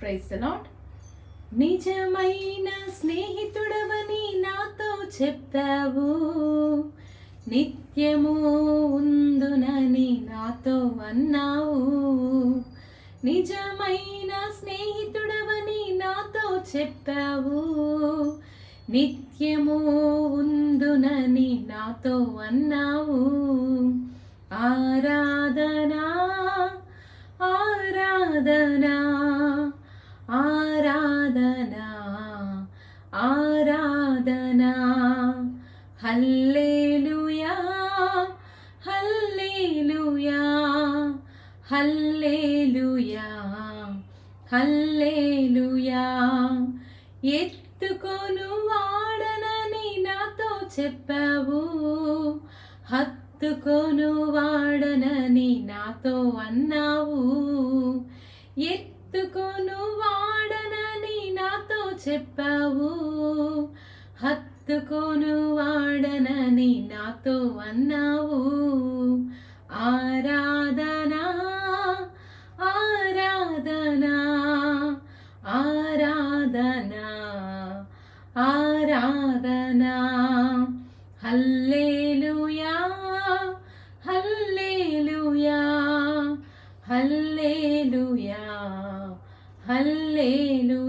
Praise the lord. నిజమైన స్నేహితుడవని నాతో చెప్పావు, నిత్యము ఉందునని నాతో అన్నావు. నిజమైన స్నేహితుడవని నాతో చెప్పావు, నిత్యము ఉందునని నాతో అన్నావు. ఆరాధనా ఆరాధనా ఆరాధనా ఆరాధనా, హల్లెలూయా హల్లెలూయా హల్లెలూయా హల్లెలూయా. ఎత్తుకొను వాడనని నాతో చెప్పావు, హత్తుకొను వాడనని నాతో అన్నావు. ఎత్తుకొను వాడనని నాతో చెప్పావు, హత్తుకొను వాడనని నాతో అన్నావు. ఆరాధనా ఆరాధనా ఆరాధనా ఆరాధనా, హల్లెలూయా హల్లెలూయా హల్లెలూయా హల్లెలూయా.